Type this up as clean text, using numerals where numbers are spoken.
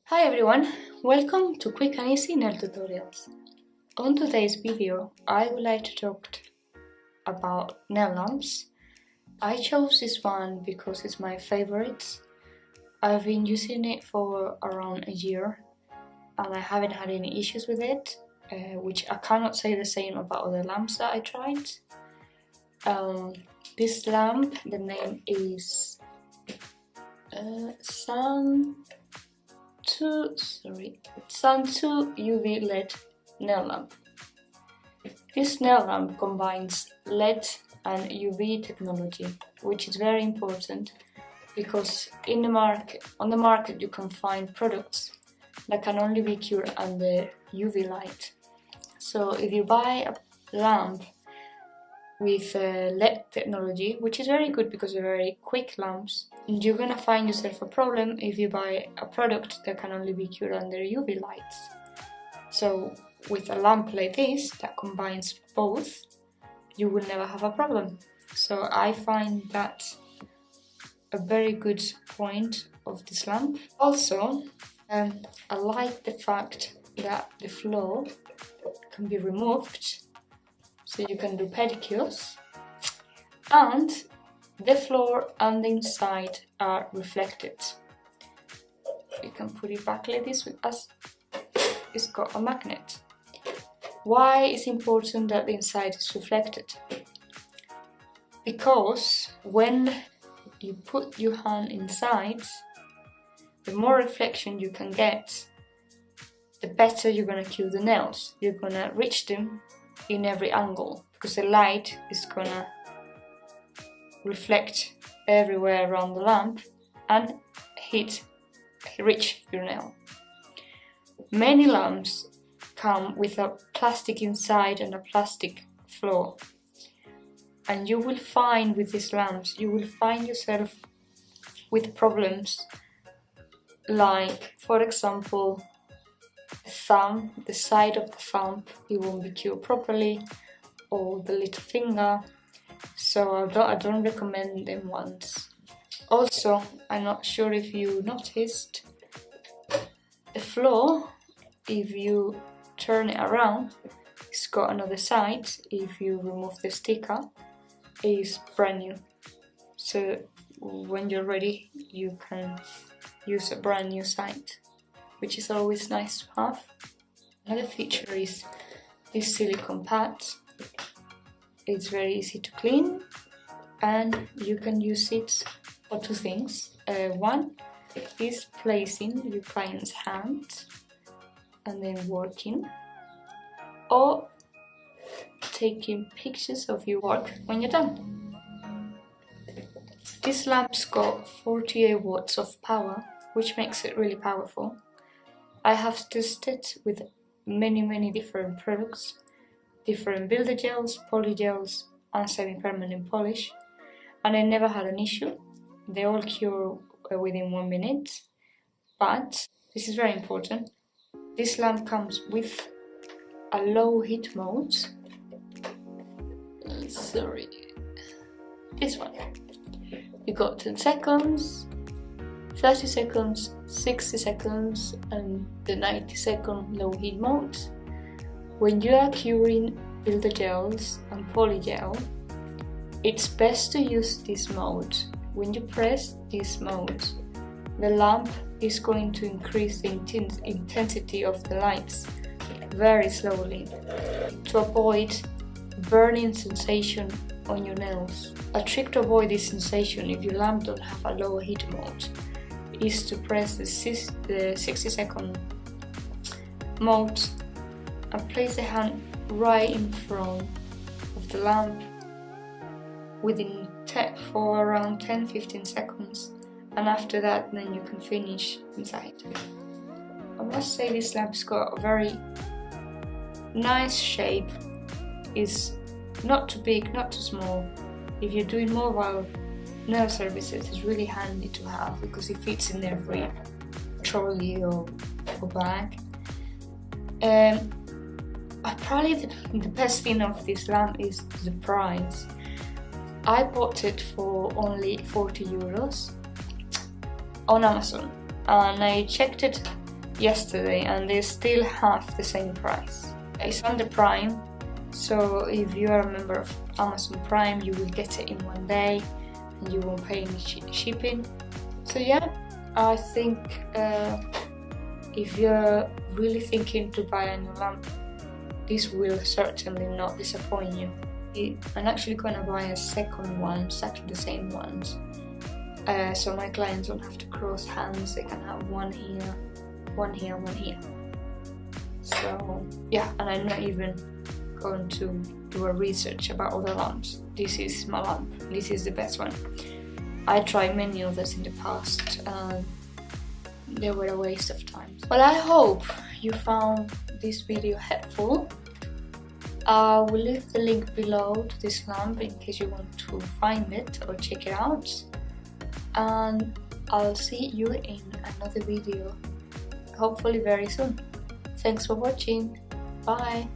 Hi everyone, welcome to Quick and Easy Nail Tutorials. On today's video, I would like to talk about nail lamps. I chose this one because it's my favorite. I've been using it for around a year and I haven't had any issues with it, which I cannot say the same about other lamps that I tried. This lamp, the name is Sun 2 UV LED nail lamp. This nail lamp combines LED and UV technology, which is very important because on the market you can find products that can only be cured under UV light. So if you buy a lamp with LED technology, which is very good because they're very quick lamps, you're gonna find yourself a problem if you buy a product that can only be cured under UV lights. So with a lamp like this that combines both, you will never have a problem. So I find that a very good point of this lamp. Also, I like the fact that the floor can be removed, so you can do pedicures, and the floor and the inside are reflected. You can put it back like this as it's got a magnet. Why is it important that the inside is reflected? Because when you put your hand inside, the more reflection you can get, the better you're gonna cure the nails. You're gonna reach them in every angle because the light is gonna reflect everywhere around the lamp and reach your nail. Many lamps come with a plastic inside and a plastic floor, and you will find with these lamps you will find yourself with problems like, for example, the side of the thumb, it won't be cured properly, or the little finger. So I don't recommend them ones. Also, I'm not sure if you noticed, the floor, if you turn it around, it's got another side. If you remove the sticker, it's brand new. So when you're ready, you can use a brand new side, which is always nice to have. Another feature is this silicone pad. It's very easy to clean and you can use it for two things. One is placing your client's hand and then working, or taking pictures of your work when you're done. This lamp's got 48 watts of power, which makes it really powerful. I have tested with many different products, different builder gels, poly gels and semi-permanent polish, and I never had an issue. They all cure within 1 minute. But this is very important, this lamp comes with a low heat mode. This one. You got 10 seconds, 30 seconds, 60 seconds and the 90-second low heat mode. When you are curing builder gels and poly gel, it's best to use this mode. When you press this mode, the lamp is going to increase the intensity of the lights very slowly to avoid burning sensation on your nails. A trick to avoid this sensation if your lamp don't have a low heat mode is to press the 60-second mode and place the hand right in front of the lamp for around 10-15 seconds, and after that then you can finish inside. I must say this lamp's got a very nice shape. It's not too big, not too small. If you're doing mobile nail services, it's really handy to have because it fits in every trolley or bag. Probably the best thing of this lamp is the price. I bought it for only 40 euros on Amazon, and I checked it yesterday and they still have the same price. It's under Prime, so if you are a member of Amazon Prime, you will get it in one day and you won't pay any shipping. So yeah, I think if you're really thinking to buy a new lamp, this will certainly not disappoint you. I'm actually going to buy a second one, exactly the same ones, so my clients don't have to cross hands. They can have one here, one here, one here. So yeah, and I'm not even going to do a research about other lamps. This is my lamp, this is the best one. I tried many others in the past and they were a waste of time. Well, I hope you found this video helpful. I will leave the link below to this lamp in case you want to find it or check it out. And I'll see you in another video, hopefully very soon. Thanks for watching. Bye.